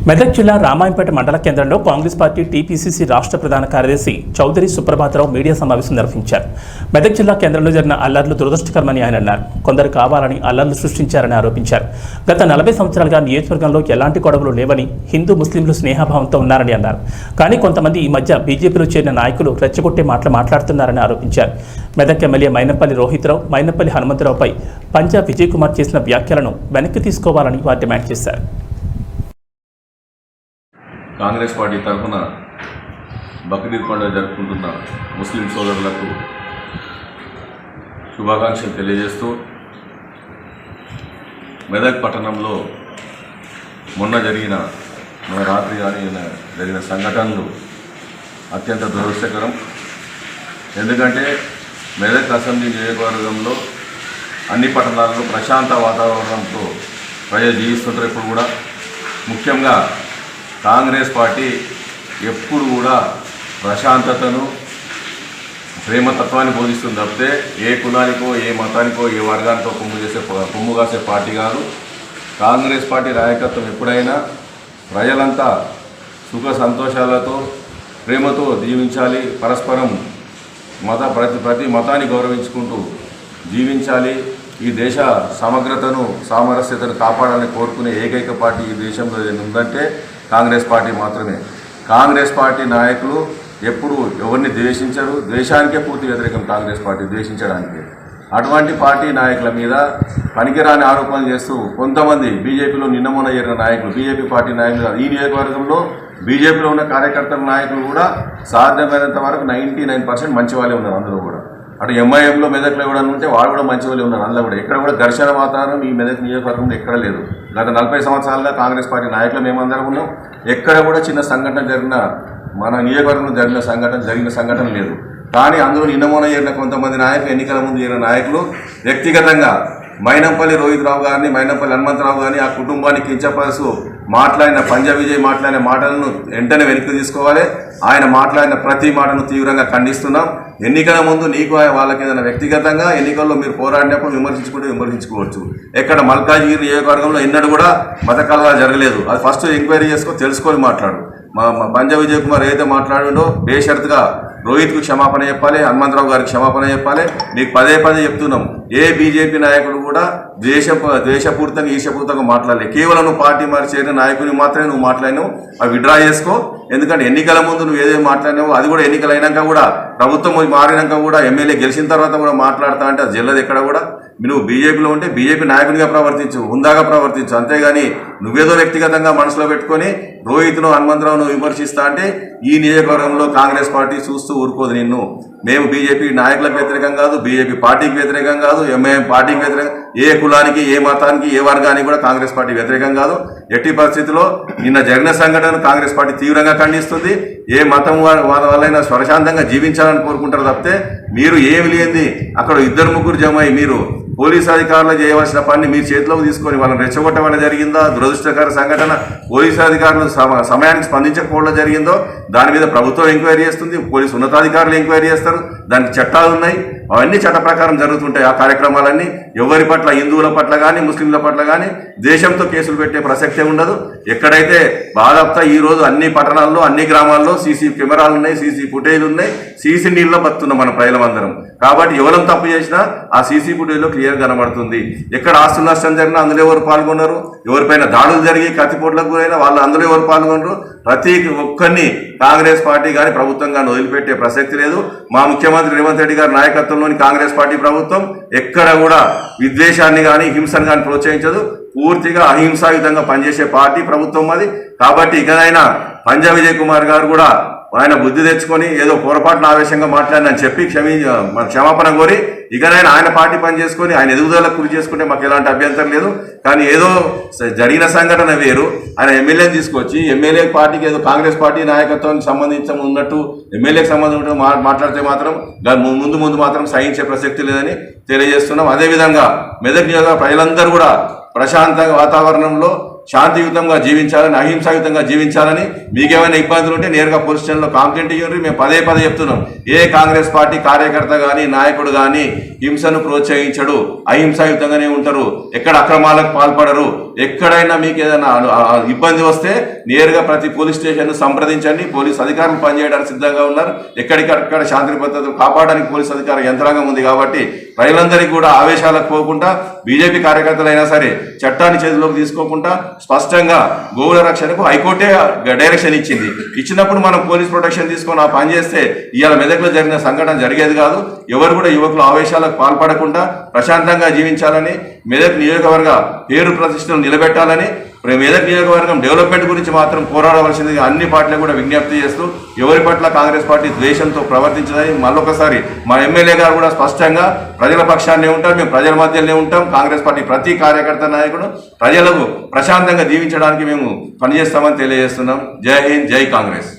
మెదక్ జిల్లా రామాయంపేట మండల కేంద్రంలో కాంగ్రెస్ పార్టీ టీపీసీసీ రాష్ట్ర ప్రధాన కార్యదర్శి చౌదరి సుప్రభాతరావు మీడియా సమావేశం నిర్వహించారు. మెదక్ జిల్లా కేంద్రంలో జరిగిన అల్లర్లు దురదృష్టకరమని ఆయన అన్నారు. కొందరు కావాలని అల్లర్లు సృష్టించారని ఆరోపించారు. గత 40 సంవత్సరాలుగా నియోజకవర్గంలో ఎలాంటి గొడవలు లేవని, హిందూ ముస్లింలు స్నేహభావంతో ఉన్నారని అన్నారు. కానీ కొంతమంది ఈ మధ్య బీజేపీలో చేరిన నాయకులు రెచ్చగొట్టే మాట్లాడుతున్నారని ఆరోపించారు. మెదక్ ఎమ్మెల్యే మైనంపల్లి రోహిత్రావు, మైనంపల్లి హనుమంతరావుపై పంజాబ్ విజయ్ కుమార్ చేసిన వ్యాఖ్యలను వెనక్కి తీసుకోవాలని వారు డిమాండ్ చేశారు. కాంగ్రెస్ పార్టీ తరఫున బక్రీద్ పండుగ జరుపుకుంటున్న ముస్లిం సోదరులకు శుభాకాంక్షలు తెలియజేస్తూ, మెదక్ పట్టణంలో మొన్న రాత్రి జరిగిన సంఘటనలు అత్యంత దురదృష్టకరం. ఎందుకంటే మెదక్ అసెంబ్లీ నియోజకవర్గంలో అన్ని పట్టణాల్లో ప్రశాంత వాతావరణంతో ప్రజలు జీవిస్తుంటారు. ఎప్పుడు కూడా ముఖ్యంగా కాంగ్రెస్ పార్టీ ఎప్పుడు కూడా ప్రశాంతతను, ప్రేమతత్వాన్ని బోధిస్తుంది తప్పితే ఏ కులానికో, ఏ మతానికో, ఏ వర్గానికో కొమ్ము కాసే పార్టీ కాదు. కాంగ్రెస్ పార్టీ నాయకత్వం ఎప్పుడైనా ప్రజలంతా సుఖ సంతోషాలతో, ప్రేమతో జీవించాలి, పరస్పరం ప్రతి మతాన్ని గౌరవించుకుంటూ జీవించాలి, ఈ దేశ సమగ్రతను, సామరస్యతను కాపాడాలని కోరుకునే ఏకైక పార్టీ ఈ దేశంలో ఉందంటే కాంగ్రెస్ పార్టీ మాత్రమే. కాంగ్రెస్ పార్టీ నాయకులు ఎప్పుడు ఎవరిని ద్వేషించరు, ద్వేషానికే పూర్తి వ్యతిరేకం కాంగ్రెస్ పార్టీ, ద్వేషించడానికి. అటువంటి పార్టీ నాయకుల మీద పనికిరాని ఆరోపణలు చేస్తూ కొంతమంది బీజేపీలో నిన్నమొన్న చేరిన నాయకులు, బీజేపీ పార్టీ నాయకులు, ఈ నియోజకవర్గంలో బీజేపీలో ఉన్న కార్యకర్తల నాయకులు కూడా సాధ్యమైనంత వరకు 99% మంచి వాళ్ళే ఉన్నారు. అందులో కూడా అటు ఎంఐఎంలో మెదక్లో కూడా ఉంటే వాళ్ళు కూడా మంచి వాళ్ళే ఉన్నారు. అందులో కూడా ఎక్కడ కూడా ఘర్షణ వాతావరణం ఈ మెదక్ నియోజకవర్గంలో ఎక్కడ లేదు. గత 40 సంవత్సరాలుగా కాంగ్రెస్ పార్టీ నాయకులు మేమందరం ఉన్నాం. ఎక్కడ కూడా చిన్న సంఘటన మన నియోజకవర్గంలో జరిగిన సంఘటన లేదు. కానీ అందులో నిన్నమొన్న చేరిన కొంతమంది నాయకులు, ఎన్నికల ముందు చేరిన నాయకులు వ్యక్తిగతంగా మైనంపల్లి రోహిత్రావు గారిని, మైనంపల్లి హనుమంతరావు గారిని, ఆ కుటుంబాన్ని కించపరుస్తూ మాట్లాడిన పంజాబ్ విజయ్ మాట్లాడిన మాటలను వెంటనే వెనక్కి తీసుకోవాలి. ఆయన మాట్లాడిన ప్రతి మాటను తీవ్రంగా ఖండిస్తున్నాం. ఎన్నికల ముందు నీకు వాళ్ళకి ఏదైనా వ్యక్తిగతంగా ఎన్నికల్లో మీరు పోరాడినప్పుడు విమర్శించుకోవచ్చు. ఎక్కడ మల్కాజ్గిరి నియోజకవర్గంలో ఎన్నడూ కూడా మత కలహాలు జరగలేదు. అది ఫస్ట్ ఎంక్వైరీ తెలుసుకొని మాట్లాడు. పంజాబ్ విజయ్ కుమార్ ఏదైతే మాట్లాడిండో బేషరతుగా రోహిత్కు క్షమాపణ చెప్పాలి, హనుమంతరావు గారికి క్షమాపణ చెప్పాలి. నీకు పదే చెప్తున్నాం, ఏ బీజేపీ నాయకుడు కూడా ద్వేషపూరితంగా, ఈర్ష్యపూరితంగా మాట్లాడలేదు. కేవలం నువ్వు పార్టీ మరి చేరిన నాయకుని మాత్రమే నువ్వు మాట్లాడినావు. అవి విడ్రా చేసుకో. ఎందుకంటే ఎన్నికల ముందు నువ్వు ఏదేమి మాట్లాడినావో అది కూడా ఎన్నికలు అయినాక కూడా, ప్రభుత్వం మారినాక కూడా, ఎమ్మెల్యే గెలిచిన తర్వాత కూడా మాట్లాడతా అంటే అది జల్లదు. ఎక్కడ కూడా నువ్వు బీజేపీలో ఉంటే బీజేపీ నాయకునిగా ప్రవర్తించు, హుందాగా ప్రవర్తించు. అంతేగాని నువ్వేదో వ్యక్తిగతంగా మనసులో పెట్టుకొని రోహిత్ను, హనుమంతరావును విమర్శిస్తా అంటే ఈ నియోజకవర్గంలో కాంగ్రెస్ పార్టీ చూస్తూ ఊరుకోదు నిన్ను. మేము బీజేపీ నాయకులకు వ్యతిరేకం కాదు, బీజేపీ పార్టీకి వ్యతిరేకం కాదు, ఎంఐఎం పార్టీకి వ్యతిరేకం, ఏ కులానికి, ఏ మతానికి, ఏ వర్గానికి కూడా కాంగ్రెస్ పార్టీ వ్యతిరేకం కాదు. ఎట్టి పరిస్థితుల్లో నిన్న జరిగిన సంఘటనను కాంగ్రెస్ పార్టీ తీవ్రంగా ఖండిస్తుంది. ఏ మతం వాళ్ళైనా స్వరశాంతంగా జీవించాలని కోరుకుంటారు తప్పితే మీరు ఏమి లేనిది అక్కడ 2-3 జమ మీరు పోలీసు అధికారులు చేయవలసిన పని మీరు చేతిలోకి తీసుకొని వాళ్ళని రెచ్చగొట్టడం జరిగిందా? దురదృష్టకర సంఘటన. పోలీసు అధికారులు సమయానికి స్పందించకపోవడం జరిగిందో దాని మీద ప్రభుత్వం ఎంక్వైరీ చేస్తుంది, పోలీసు ఉన్నతాధికారులు ఎంక్వైరీ చేస్తారు. దానికి చట్టాలు ఉన్నాయి, అవన్నీ చట్ట ప్రకారం జరుగుతుంటాయి. ఆ కార్యక్రమాలన్నీ ఎవరి పట్ల, హిందువుల పట్ల కానీ, ముస్లింల పట్ల కానీ దేశంతో కేసులు పెట్టే ప్రసక్తే ఉండదు. ఎక్కడైతే బాధాప్తా ఈరోజు అన్ని పట్టణాల్లో, అన్ని గ్రామాల్లో సీసీ కెమెరాలు ఉన్నాయి, సీసీ ఫుటేజ్ ఉన్నాయి, సీసీ నీళ్ళలో బతున్నాం మన ప్రజలందరం. కాబట్టి ఎవరం తప్పు చేసినా ఆ సీసీ ఫుటేజ్లో క్లియర్ కనబడుతుంది. ఎక్కడ ఆస్తుల నష్టం జరిగినా అందులో ఎవరు పాల్గొన్నారు, ఎవరిపైన దాడులు జరిగి కత్తిపోట్లకు గురైనా వాళ్ళు అందులో ఎవరు పాల్గొన్నారు. ప్రతి ఒక్కరిని కాంగ్రెస్ పార్టీ కానీ, ప్రభుత్వం కానీ వదిలిపెట్టే ప్రసక్తి లేదు. మా ముఖ్యమంత్రి రేవంత్ రెడ్డి గారి నాయకత్వంలోని కాంగ్రెస్ పార్టీ ప్రభుత్వం ఎక్కడ కూడా విద్వేషాన్ని కానీ, హింసను కానీ ప్రోత్సహించదు. పూర్తిగా అహింసాయుతంగా పనిచేసే పార్టీ ప్రభుత్వం అది. కాబట్టి ఇకనైనా పంజాబ్ విజయ్ కుమార్ గారు కూడా ఆయన బుద్ధి తెచ్చుకొని ఏదో పొరపాటున ఆవేశంగా మాట్లాడినని చెప్పి క్షమాపణ కోరి ఇకనైనా ఆయన పార్టీ పని చేసుకొని ఆయన ఎదుగుదలకు కృషి చేసుకుంటే మాకు ఎలాంటి అభ్యంతరం లేదు. కానీ ఏదో జరిగిన సంఘటన వేరు, ఆయన ఎమ్మెల్యేని తీసుకొచ్చి ఎమ్మెల్యే పార్టీకి ఏదో కాంగ్రెస్ పార్టీ నాయకత్వానికి సంబంధించి ఉన్నట్టు, ఎమ్మెల్యేకి సంబంధించిన మాట్లాడితే మాత్రం ముందు మాత్రం సహించే ప్రసక్తి లేదని తెలియజేస్తున్నాం. అదేవిధంగా మెదక్ నియోజకవర్గ ప్రజలందరూ కూడా ప్రశాంత వాతావరణంలో శాంతియుతంగా జీవించాలని, అహింసాయుతంగా జీవించాలని, మీకేమైనా ఇబ్బందులు ఉంటే నేరుగా పోలీస్ స్టేషన్లో కంప్లైంట్ ఇవ్వండి. మేము పదే చెప్తున్నాం, ఏ కాంగ్రెస్ పార్టీ కార్యకర్త కానీ నాయకుడు కానీ హింసను ప్రోత్సహించడు, అహింసాయుతంగానే ఉంటారు, ఎక్కడ అక్రమాలకు పాల్పడరు. ఎక్కడైనా మీకు ఏదైనా ఇబ్బంది వస్తే నేరుగా ప్రతి పోలీస్ స్టేషన్ సంప్రదించండి. పోలీస్ అధికారులు పనిచేయడానికి సిద్ధంగా ఉన్నారు. ఎక్కడికక్కడ శాంతి భద్రతలు కాపాడడానికి పోలీస్ అధికార యంత్రాంగం ఉంది. కాబట్టి ప్రజలందరికీ కూడా ఆవేశాలకు పోకుండా, బీజేపీ కార్యకర్తలైనా సరే చట్టాన్ని చేతిలోకి తీసుకోకుండా స్పష్టంగా గోవుల రక్షణకు హైకోర్టే డైరెక్షన్ ఇచ్చినప్పుడు మనం పోలీస్ ప్రొటెక్షన్ తీసుకొని ఆ పని చేస్తే ఇవాళ మెదక్లో జరిగిన సంఘటన జరిగేది కాదు. ఎవరు కూడా యువకులు ఆవేశాలకు పాల్పడకుండా ప్రశాంతంగా జీవించాలని, మెదక్ నియోజకవర్గ పేరు ప్రతిష్టలు నిలబెట్టాలని, మెదక్ నియోజకవర్గం డెవలప్మెంట్ గురించి మాత్రం పోరాడవలసిందిగా అన్ని పార్టీలు కూడా విజ్ఞప్తి చేస్తూ, ఎవరి పట్ల కాంగ్రెస్ పార్టీ ద్వేషంతో ప్రవర్తించదని మళ్ళొకసారి మా ఎమ్మెల్యే గారు కూడా స్పష్టంగా ప్రజల పక్షాన్నే ఉంటాం, మేము ప్రజల మధ్యలోనే ఉంటాం. కాంగ్రెస్ పార్టీ ప్రతి కార్యకర్త నాయకుడు ప్రజలకు ప్రశాంతంగా జీవించడానికి మేము పనిచేస్తామని తెలియజేస్తున్నాం. జై హింద్, జై కాంగ్రెస్.